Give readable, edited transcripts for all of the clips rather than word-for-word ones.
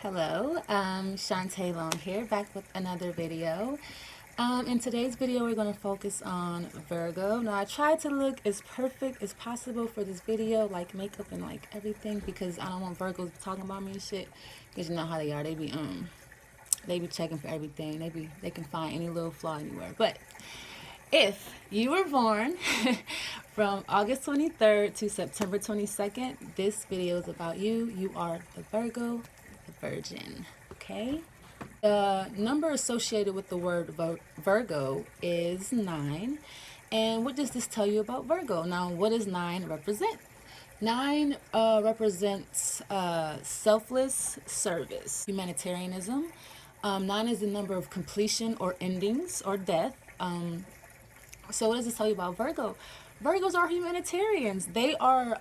Hello, Shantae Long here, back with another video. In today's video, we're going to focus on Virgo. Now, I tried to look as perfect as possible for this video, like makeup and like everything, because I don't want Virgos talking about me and shit. Because you know how they are, they be checking for everything. They can find any little flaw anywhere. But if you were born from August 23rd to September 22nd, this video is about you. You are the Virgo, the Virgin, okay? The number associated with the word Virgo is 9. And what does this tell you about Virgo? Now, what does 9 represent? 9 represents selfless service, humanitarianism. 9 is the number of completion or endings or death. So what does this tell you about Virgo? Virgos are humanitarians. They are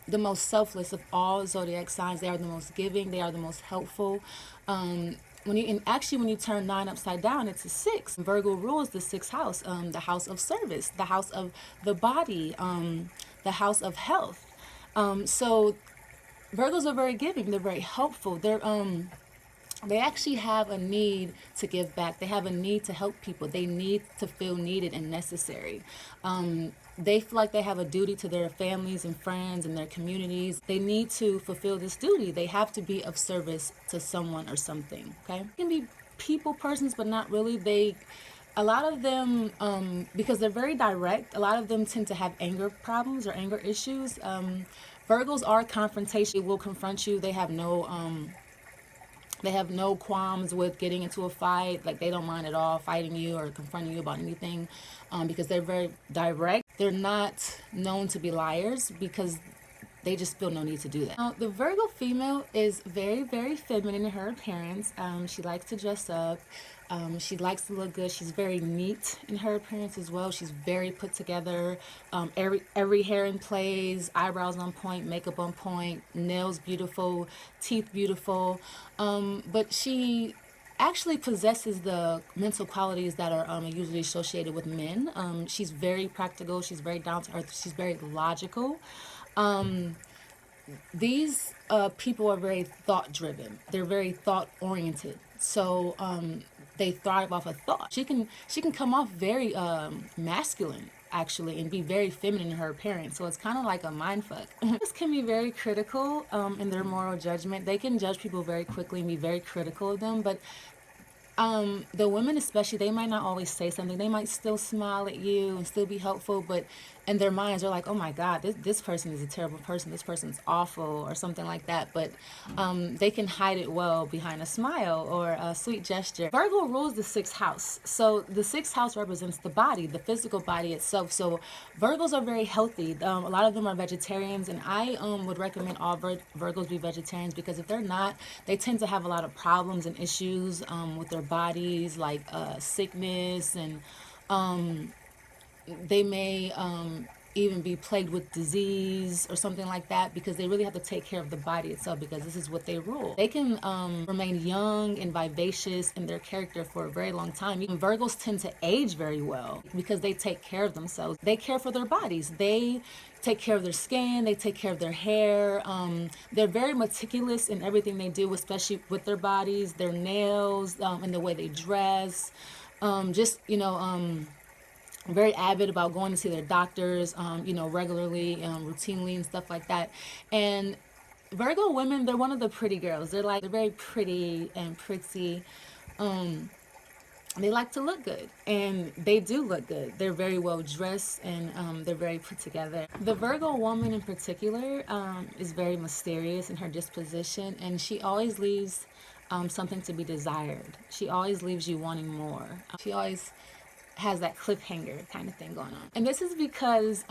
the most selfless of all zodiac signs. They are the most giving. They are the most helpful. When you turn 9 upside down, it's a 6. Virgo rules the 6th house, the house of service, the house of the body, the house of health. So Virgos are very giving. They're very helpful. They actually have a need to give back. They have a need to help people. They need to feel needed and necessary. They feel like they have a duty to their families and friends and their communities. They need to fulfill this duty. They have to be of service to someone or something, okay? They can be people persons, but not really. A lot of them, because they're very direct, a lot of them tend to have anger problems or anger issues. Virgos are confrontation. They will confront you. They have no qualms with getting into a fight. Like, they don't mind at all fighting you or confronting you about anything, because they're very direct. They're not known to be liars because they just feel no need to do that. Now, the Virgo female is very, very feminine in her appearance. She likes to dress up. She likes to look good. She's very neat in her appearance as well. She's very put together. Every hair in place, eyebrows on point, makeup on point, nails beautiful, teeth beautiful. But she actually possesses the mental qualities that are usually associated with men. She's very practical. She's very down to earth. She's very logical. These people are very thought driven. They're very thought oriented. So they thrive off of thought. She can come off very masculine, actually, and be very feminine in her appearance. So it's kind of like a mind fuck. This can be very critical in their moral judgment. They can judge people very quickly and be very critical of them. But the women especially, they might not always say something. They might still smile at you and still be helpful, but in their minds they're like, oh my God, this person is a terrible person, this person's awful, or something like that. But they can hide it well behind a smile or a sweet gesture. Virgo rules the 6th house. So the 6th house represents the body, the physical body itself. So Virgos are very healthy. A lot of them are vegetarians, and I would recommend all Virgos be vegetarians, because if they're not, they tend to have a lot of problems and issues with their bodies, like sickness, and they may even be plagued with disease or something like that, because they really have to take care of the body itself, because this is what they rule. They can remain young and vivacious in their character for a very long time. Even Virgos tend to age very well because they take care of themselves. They care for their bodies. They take care of their skin. They take care of their hair. They're very meticulous in everything they do, especially with their bodies, their nails, and the way they dress. Very avid about going to see their doctors, regularly, routinely, and stuff like that. And Virgo women, they're one of the pretty girls. They're very pretty and prissy. They like to look good, and they do look good. They're very well dressed, and they're very put together. The Virgo woman in particular is very mysterious in her disposition, and she always leaves something to be desired. She always leaves you wanting more. She always has that cliffhanger kind of thing going on. And this is because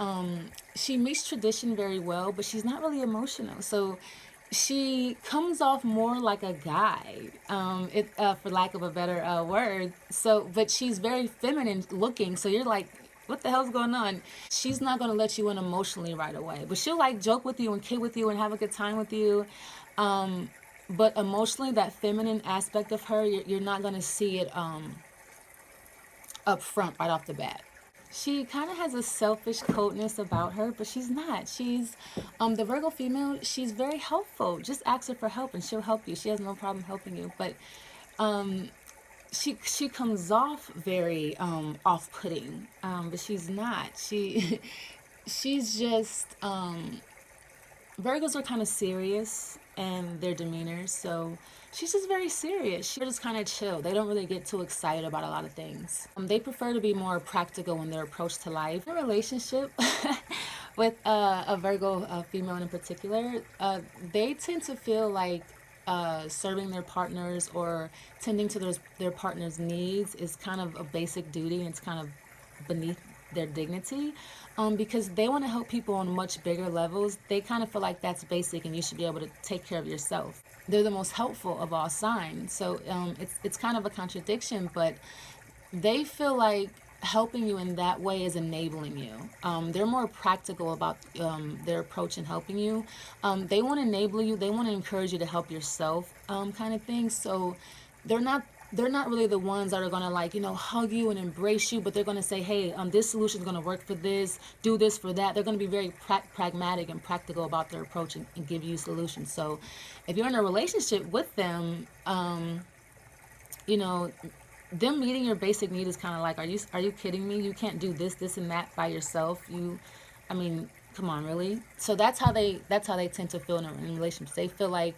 she meets tradition very well, but she's not really emotional. So she comes off more like a guy, for lack of a better word. But she's very feminine looking. So you're like, what the hell's going on? She's not going to let you in emotionally right away, but she'll like joke with you and kid with you and have a good time with you. But emotionally, that feminine aspect of her, you're not going to see it up front right off the bat. She kind of has a selfish coldness about her, but she's not. She's the Virgo female. She's very helpful. Just ask her for help and she'll help you. She has no problem helping you. But she comes off very off-putting, but she's not. She's just Virgos are kind of serious and their demeanor, so she's just very serious. She's just kind of chill. They don't really get too excited about a lot of things. They prefer to be more practical in their approach to life. In a relationship with a Virgo female in particular, they tend to feel like serving their partners or tending to their partner's needs is kind of a basic duty, and it's kind of beneath their dignity, because they want to help people on much bigger levels. They kind of feel like that's basic and you should be able to take care of yourself. They're the most helpful of all signs, so it's kind of a contradiction, but they feel like helping you in that way is enabling you. They're more practical about their approach in helping you. They want to enable you. They want to encourage you to help yourself, kind of thing. So they're not really the ones that are going to, like, hug you and embrace you, but they're going to say, hey, this solution is going to work for this, do this for that. They're going to be very pragmatic and practical about their approach and give you solutions. So if you're in a relationship with them, you know, them meeting your basic need is kind of like, are you kidding me? You can't do this and that by yourself. I mean, come on, really? So that's how they tend to feel in relationships. They feel like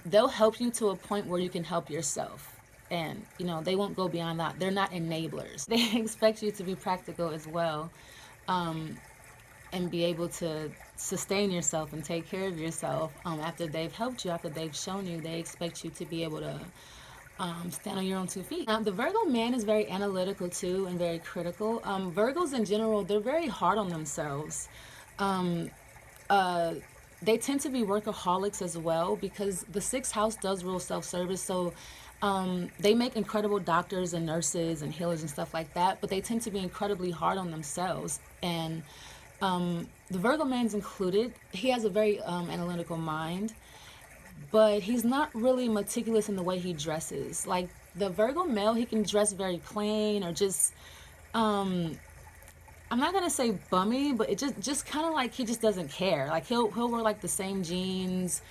they'll help you to a point where you can help yourself. And, they won't go beyond that. They're not enablers. They expect you to be practical as well, and be able to sustain yourself and take care of yourself. After they've helped you, after they've shown you, they expect you to be able to stand on your own 2 feet. Now, the Virgo man is very analytical too and very critical. Virgos in general, they're very hard on themselves. They tend to be workaholics as well, because the 6th house does rule self-service. So they make incredible doctors and nurses and healers and stuff like that, but they tend to be incredibly hard on themselves. And the Virgo man's included. He has a very analytical mind, but he's not really meticulous in the way he dresses. Like the Virgo male, he can dress very plain or just I'm not gonna say bummy, but it just kind of like he just doesn't care. Like he'll wear like the same jeans.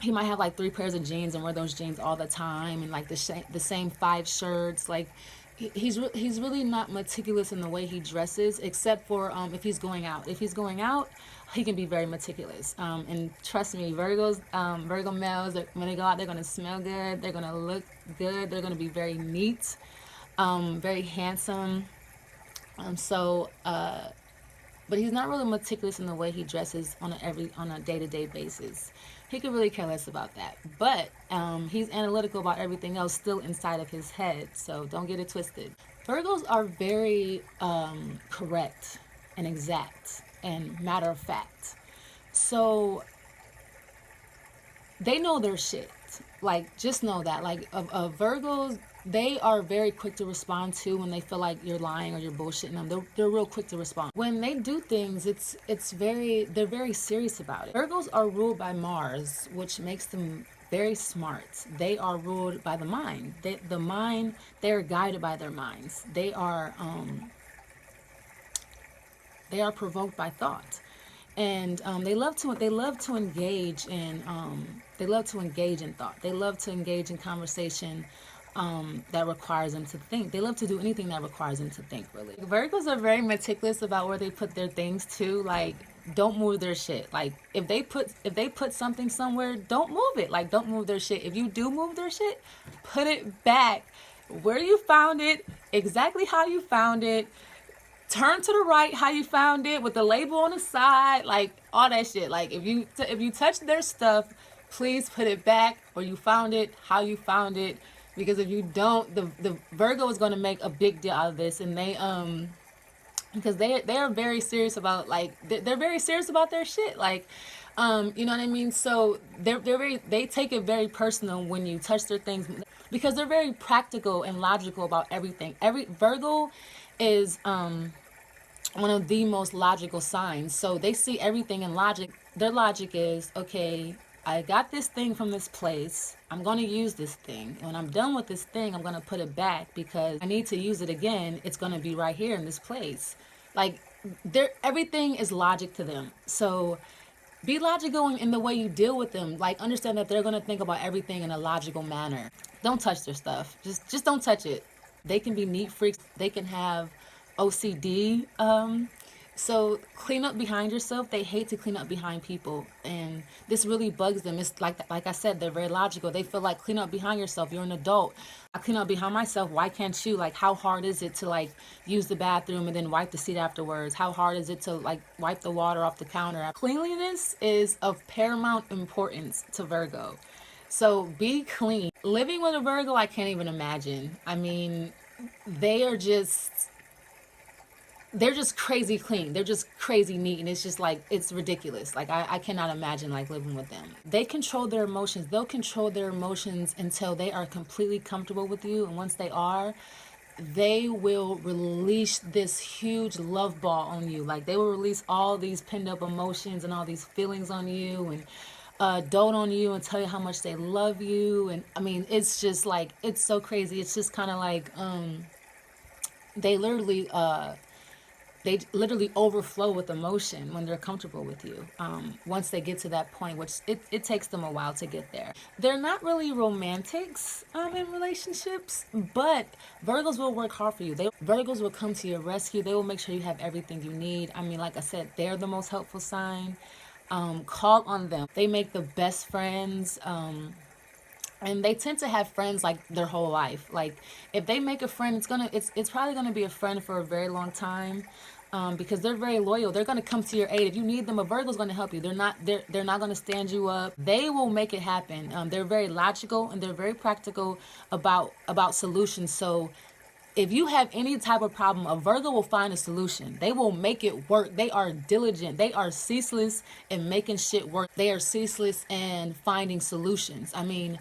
He might have like 3 pairs of jeans and wear those jeans all the time, and like the same 5 shirts. Like he's really not meticulous in the way he dresses, except for if he's going out. If he's going out, he can be very meticulous. And trust me, Virgo males, when they go out, they're gonna smell good. They're gonna look good. They're gonna be very neat, very handsome. But he's not really meticulous in the way he dresses on a day-to-day basis. He could really care less about that. But he's analytical about everything else still inside of his head, so don't get it twisted. Virgos are very correct and exact and matter of fact. So they know their shit. Like, just know that. Like, Virgos, they are very quick to respond to when they feel like you're lying or you're bullshitting them. They're real quick to respond. When they do things, they're very serious about it. Virgos are ruled by Mars, which makes them very smart. They are ruled by the mind. They are guided by their minds. They are provoked by thought. And they love to engage in thought. They love to engage in conversation that requires them to think. They love to do anything that requires them to think, really. Virgos are very meticulous about where they put their things too. Like, don't move their shit. Like, if they put something somewhere, don't move it. Like, don't move their shit. If you do move their shit, put it back where you found it, exactly how you found it. Turn to the right how you found it, with the label on the side, like all that shit. Like, if you touch their stuff, please put it back where you found it, how you found it. Because if you don't, the Virgo is going to make a big deal out of this, and because they are very serious about, like, they're very serious about their shit. Like, you know what I mean? So they take it very personal when you touch their things, because they're very practical and logical about everything. Virgo is one of the most logical signs. So they see everything in logic. Their logic is, okay, I got this thing from this place. I'm going to use this thing. When I'm done with this thing, I'm going to put it back because I need to use it again. It's going to be right here in this place. Like, everything is logic to them. So be logical in the way you deal with them. Like, understand that they're going to think about everything in a logical manner. Don't touch their stuff. Just don't touch it. They can be neat freaks. They can have OCD. So clean up behind yourself. They hate to clean up behind people, and this really bugs them. It's like I said, they're very logical. They feel like, clean up behind yourself. You're an adult. I clean up behind myself. Why can't you? Like, how hard is it to like use the bathroom and then wipe the seat afterwards? How hard is it to like wipe the water off the counter? Cleanliness is of paramount importance to Virgo. So be clean. Living with a Virgo, I can't even imagine. I mean, they are just they're just crazy clean. They're just crazy neat. And it's just like, it's ridiculous. Like, I cannot imagine like living with them. They control their emotions. They'll control their emotions until they are completely comfortable with you. And once they are, they will release this huge love ball on you. Like, they will release all these pinned up emotions and all these feelings on you, and dote on you and tell you how much they love you. And I mean, it's just like, it's so crazy. It's just kind of like, they literally overflow with emotion when they're comfortable with you. Once they get to that point, which it takes them a while to get there. They're not really romantics in relationships, but Virgos will work hard for you. Virgos will come to your rescue. They will make sure you have everything you need. I mean, like I said, they're the most helpful sign. Call on them. They make the best friends. And they tend to have friends like their whole life. Like, if they make a friend, it's probably gonna be a friend for a very long time, because they're very loyal. They're gonna come to your aid if you need them. A Virgo's gonna help you. They're not gonna stand you up. They will make it happen. They're very logical and they're very practical about solutions. So if you have any type of problem, a Virgo will find a solution. They will make it work. They are diligent. They are ceaseless in making shit work. They are ceaseless in finding solutions. I mean,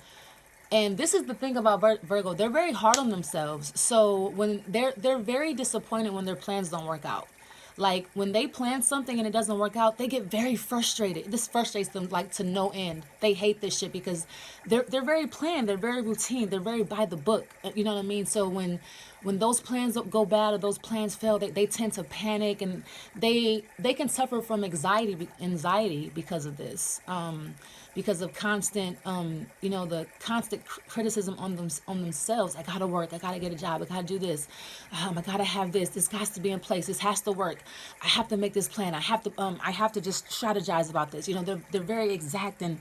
and this is the thing about Virgo. They're very hard on themselves. So when they're very disappointed when their plans don't work out. Like, when they plan something and it doesn't work out, they get very frustrated. This frustrates them like to no end. They hate this shit because they're very planned, they're very routine, they're very by the book. You know what I mean? So when those plans go bad or those plans fail, they tend to panic, and they can suffer from anxiety because of this. Because of constant, the constant criticism on themselves. I gotta work. I gotta get a job. I gotta do this. I gotta have this. This has to be in place. This has to work. I have to make this plan. I have to just strategize about this. They're very exact and,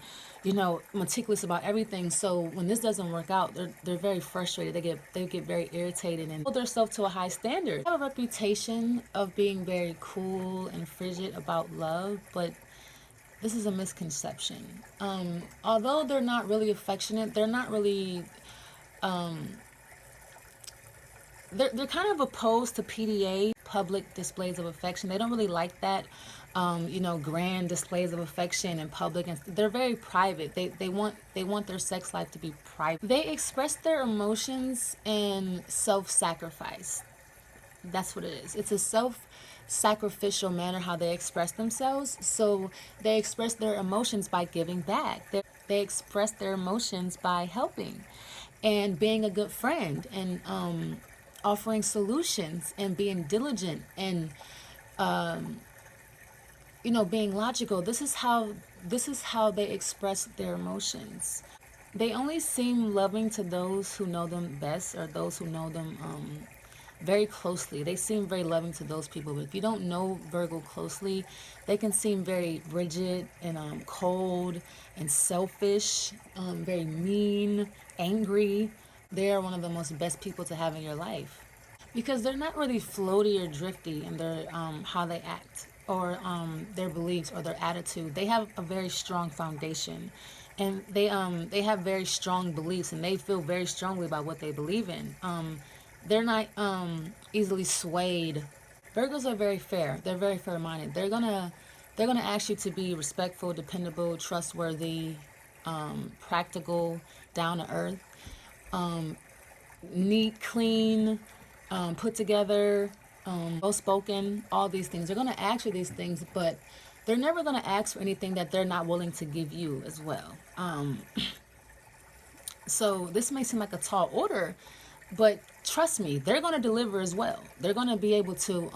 meticulous about everything. So when this doesn't work out, they're very frustrated. They get very irritated and hold themselves to a high standard. They have a reputation of being very cool and frigid about love, but this is a misconception. Although they're not really affectionate, they're not really, they're kind of opposed to PDA, public displays of affection. They don't really like that, grand displays of affection in public, and they're very private. They want their sex life to be private. They express their emotions in self-sacrifice. That's what it is. It's a self-sacrificial manner how they express themselves. So they express their emotions by giving back. They express their emotions by helping and being a good friend, and offering solutions and being diligent and being logical. This is how they express their emotions. They only seem loving to those who know them best, or those who know them very closely. They seem very loving to those people. But if you don't know Virgo closely, they can seem very rigid and cold and selfish, very mean, angry. They are one of the most best people to have in your life, because they're not really floaty or drifty in their how they act, or their beliefs or their attitude. They have a very strong foundation, and they have very strong beliefs, and they feel very strongly about what they believe in. They're not easily swayed. Virgos are very fair. They're very fair-minded. They're gonna ask you to be respectful, dependable, trustworthy, practical, down to earth, neat, clean, put together, well spoken. All these things. They're gonna ask you these things, but they're never going to ask for anything that they're not willing to give you as well. So this may seem like a tall order, but trust me, they're going to deliver as well. They're going to be able to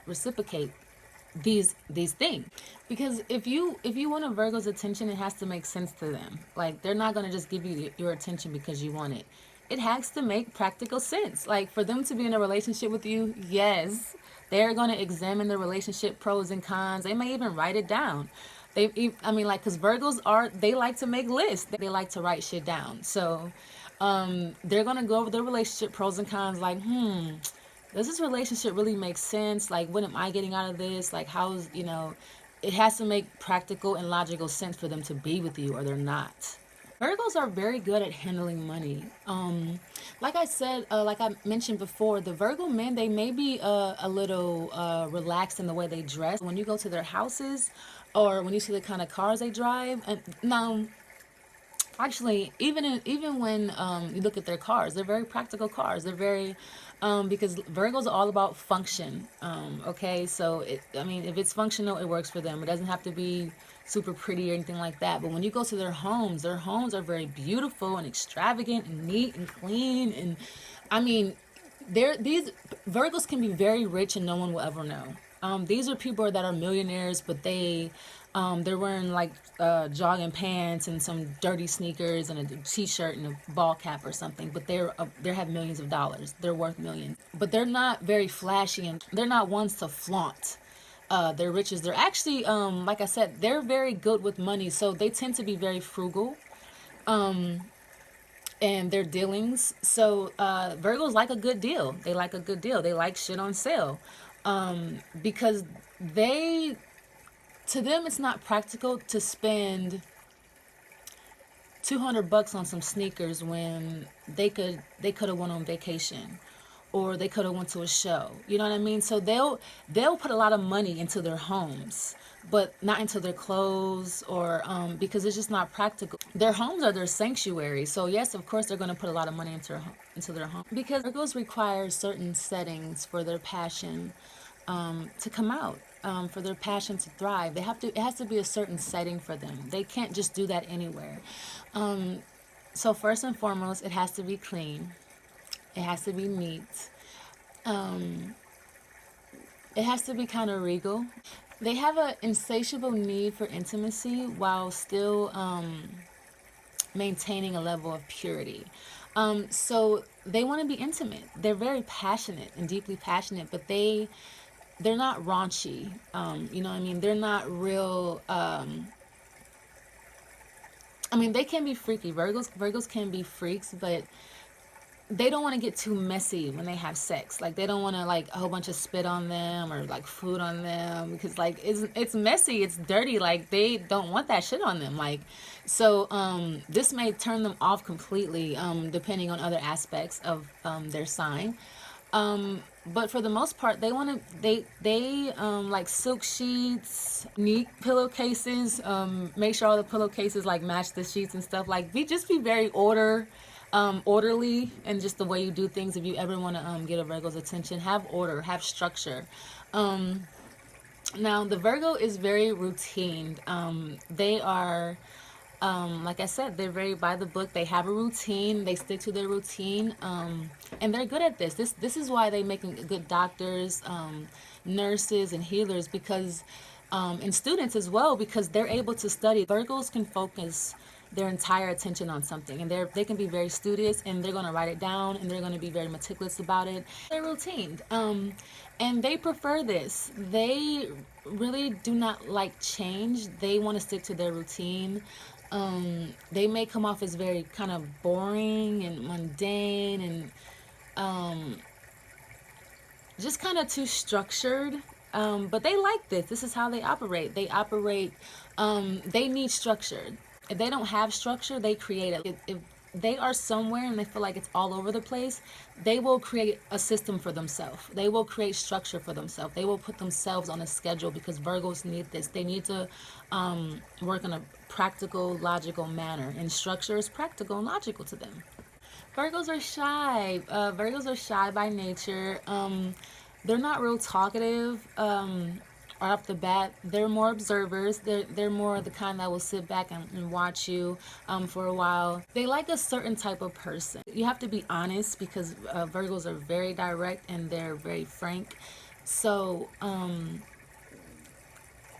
reciprocate these things, because if you want a Virgo's attention, it has to make sense to them. Like, they're not going to just give you your attention because you want it. It has to make practical sense. Like, for them to be in a relationship with you, yes, they're going to examine the relationship pros and cons. They may even write it down. I mean, like, because they like to make lists. They like to write shit down. So they're going to go over the relationship pros and cons, like, does this relationship really make sense? Like, what am I getting out of this? Like, it has to make practical and logical sense for them to be with you, or they're not. Virgos are very good at handling money. Like I said, like I mentioned before, the Virgo men, they may be a little relaxed in the way they dress. When you go to their houses, or when you see the kind of cars they drive, and now, actually, even when you look at their cars, they're very practical cars. They're very because Virgos are all about function. Okay, so I mean, if it's functional, it works for them. It doesn't have to be super pretty or anything like that. But when you go to their homes are very beautiful and extravagant and neat and clean. And I mean, these Virgos can be very rich and no one will ever know. These are people that are millionaires, but they're wearing like jogging pants and some dirty sneakers and a t-shirt and a ball cap or something. But they have millions of dollars. They're worth millions. But they're not very flashy, and they're not ones to flaunt their riches. They're actually, like I said, they're very good with money. So they tend to be very frugal in their dealings. So Virgos like a good deal. They like a good deal. They like shit on sale. Because to them, it's not practical to spend $200 on some sneakers when they could have went on vacation, or they could have went to a show. You know what I mean? So they'll put a lot of money into their homes, but not into their clothes, or because it's just not practical. Their homes are their sanctuary. So yes, of course, they're going to put a lot of money into their home, because Virgos require certain settings for their passion to come out, for their passion to thrive. It has to be a certain setting for them. They can't just do that anywhere. So first and foremost, it has to be clean. It has to be neat. It has to be kind of regal. They have an insatiable need for intimacy while still maintaining a level of purity. So they want to be intimate. They're very passionate and deeply passionate, but they're not raunchy. You know what I mean? They're not real. I mean, they can be freaky. Virgos can be freaks, but they don't want to get too messy when they have sex. Like, they don't want to, like, a whole bunch of spit on them, or like food on them, because like it's messy, it's dirty. Like, they don't want that shit on them. Like, so this may turn them off completely, depending on other aspects of their sign. But for the most part, they want to, they like silk sheets, neat pillowcases, make sure all the pillowcases like match the sheets and stuff. Like, just be very orderly, and just the way you do things. If you ever want to get a Virgo's attention, have order, have structure. Now the Virgo is very routine. They are, like I said, they're very by the book. They have a routine. They stick to their routine, and they're good at this. This is why they make good doctors, nurses, and healers, because and students as well, because they're able to study. Virgos can focus their entire attention on something, and they can be very studious, and they're going to write it down, and they're going to be very meticulous about it. They're routine, and they prefer this. They really do not like change. They want to stick to their routine. They may come off as very kind of boring and mundane, and just kind of too structured. But they like this. This is how they operate. They need structure. If they don't have structure, they create it. If they are somewhere and they feel like it's all over the place, they will create a system for themselves. They will create structure for themselves. They will put themselves on a schedule, because Virgos need this. They need to work in a practical, logical manner, and structure is practical and logical to them. Virgos are shy. Virgos are shy by nature. They're not real talkative, right off the bat, they're more observers. They're more the kind that will sit back and watch you for a while. They like a certain type of person. You have to be honest because Virgos are very direct and they're very frank. So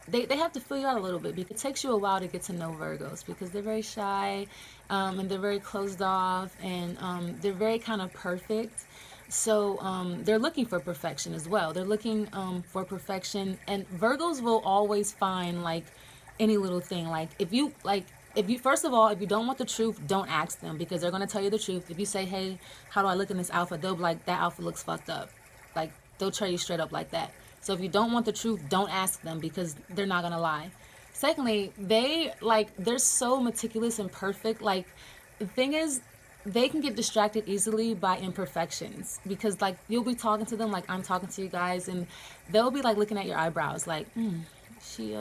they have to feel you out a little bit because it takes you a while to get to know Virgos because they're very shy and they're very closed off and they're very kind of perfect. So they're looking for perfection as well. They're looking for perfection, and Virgos will always find like any little thing. Like if you first of all, if you don't want the truth, don't ask them because they're gonna tell you the truth. If you say, "Hey, how do I look in this outfit?" They'll be like, "That outfit looks fucked up." Like they'll tell you straight up like that. So if you don't want the truth, don't ask them because they're not gonna lie. Secondly, they're so meticulous and perfect. Like the thing is, they can get distracted easily by imperfections because like you'll be talking to them like I'm talking to you guys, and they'll be like looking at your eyebrows like, she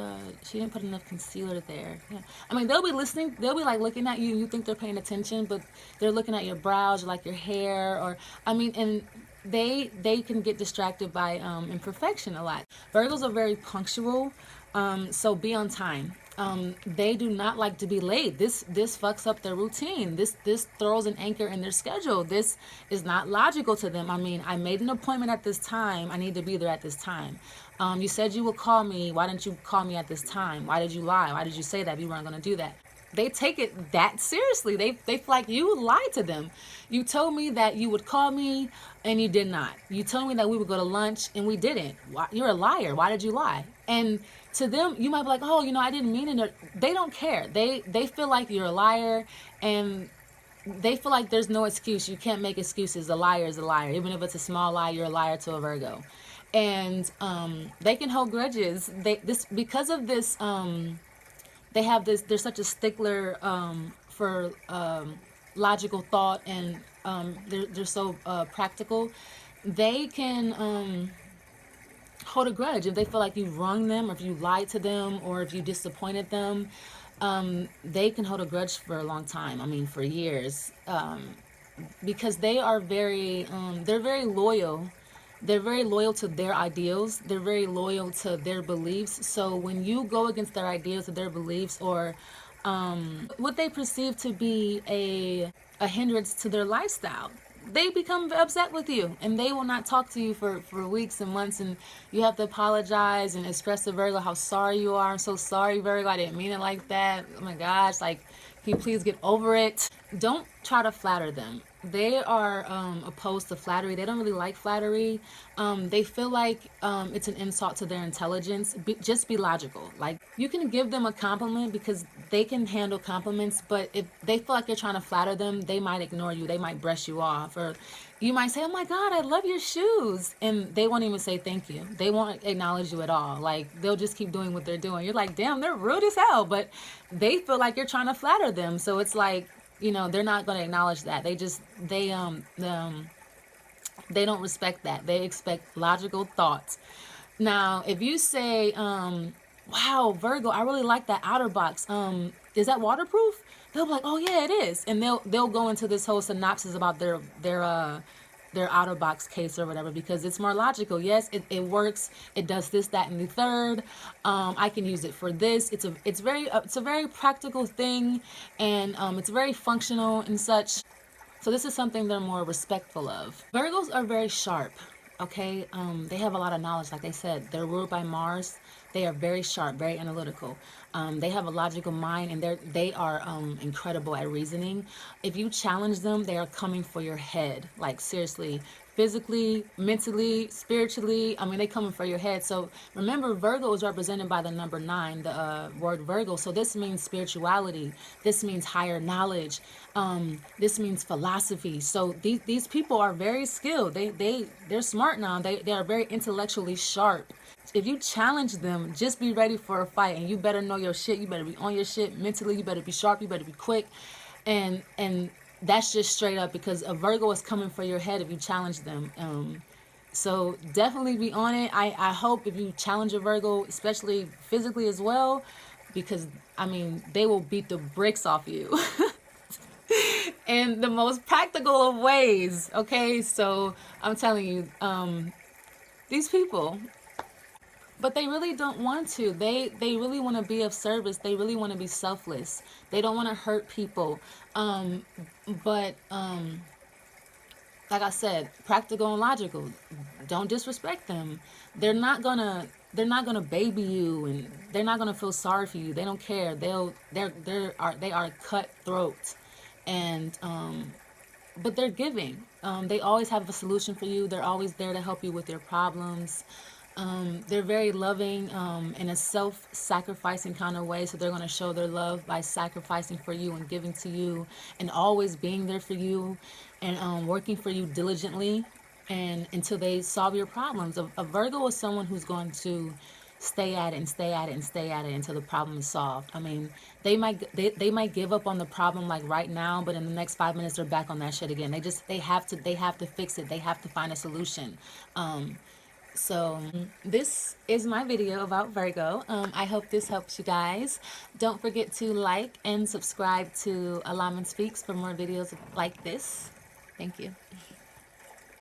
didn't put enough concealer there. Yeah. I mean, they'll be listening, they'll be like looking at you, you think they're paying attention, but they're looking at your brows or like your hair, or I mean, and they can get distracted by imperfection a lot. Virgos are very punctual, so be on time. They do not like to be late. This fucks up their routine. This throws an anchor in their schedule. This is not logical to them. I mean, I made an appointment at this time. I need to be there at this time. You said you would call me. Why didn't you call me at this time? Why did you lie? Why did you say that you weren't going to do that? They take it that seriously. They feel like you lied to them. You told me that you would call me and you did not. You told me that we would go to lunch and we didn't. You're a liar. Why did you lie? And to them, you might be like, oh, I didn't mean it. They don't care. They feel like you're a liar, and they feel like there's no excuse. You can't make excuses. A liar is a liar. Even if it's a small lie, you're a liar to a Virgo. And they can hold grudges. Because of this. They have this. They're such a stickler for logical thought, and they're so practical. They can hold a grudge if they feel like you wronged them, or if you lied to them, or if you disappointed them. They can hold a grudge for a long time. I mean, for years, because they are they're very loyal. They're very loyal to their ideals. They're very loyal to their beliefs. So when you go against their ideals or their beliefs, or what they perceive to be a hindrance to their lifestyle, they become upset with you, and they will not talk to you for weeks and months, and you have to apologize and express to Virgo how sorry you are. I'm so sorry, Virgo. I didn't mean it like that. Oh my gosh, like, can you please get over it? Don't try to flatter them. They are opposed to flattery. They don't really like flattery. They feel like it's an insult to their intelligence. Just be logical. Like, you can give them a compliment because they can handle compliments, but if they feel like you're trying to flatter them, they might ignore you. They might brush you off, or you might say, oh my God, I love your shoes. And they won't even say thank you. They won't acknowledge you at all. Like, they'll just keep doing what they're doing. You're like, damn, they're rude as hell. But they feel like you're trying to flatter them. So it's like, they're not going to acknowledge that. They don't respect that. They expect logical thoughts. Now, if you say, wow, Virgo, I really like that outer box. Is that waterproof? They'll be like, oh yeah, it is. And they'll go into this whole synopsis about their outer box case or whatever, because it's more logical. Yes, it works. It does this, that, and the third. I can use it for this. It's a very practical thing, and it's very functional and such. So this is something they're more respectful of. Virgos are very sharp. Okay, they have a lot of knowledge. Like they said, they're ruled by Mars. They are very sharp, very analytical. They have a logical mind, and they are incredible at reasoning. If you challenge them, they are coming for your head. Like, seriously, physically, mentally, spiritually. I mean, they coming for your head. So remember, Virgo is represented by the number 9, the word Virgo. So this means spirituality. This means higher knowledge. This means philosophy. So these people are very skilled. They're smart now. They are very intellectually sharp. If you challenge them, just be ready for a fight, and you better know your shit. You better be on your shit mentally. You better be sharp. You better be quick, and that's just straight up, because a Virgo is coming for your head if you challenge them. So definitely be on it. I hope if you challenge a Virgo, especially physically as well, because I mean, they will beat the bricks off you in the most practical of ways. Okay, so I'm telling you, these people, but they really don't want to. They really want to be of service. They really want to be selfless. They don't want to hurt people. Um, but like I said, practical and logical. Don't disrespect them. They're not gonna they're not gonna baby you, and they're not gonna feel sorry for you. They don't care. They are cutthroat, and but they're giving. They always have a solution for you. They're always there to help you with your problems. They're very loving in a self-sacrificing kind of way. So they're going to show their love by sacrificing for you and giving to you and always being there for you and working for you diligently and until they solve your problems. A Virgo is someone who's going to stay at it and stay at it and stay at it until the problem is solved. I mean, they might give up on the problem like right now, but in the next 5 minutes they're back on that shit again. They have to fix it. They have to find a solution. So this is my video about Virgo. I hope this helps you guys. Don't forget to like and subscribe to Alaman Speaks for more videos like this. Thank you.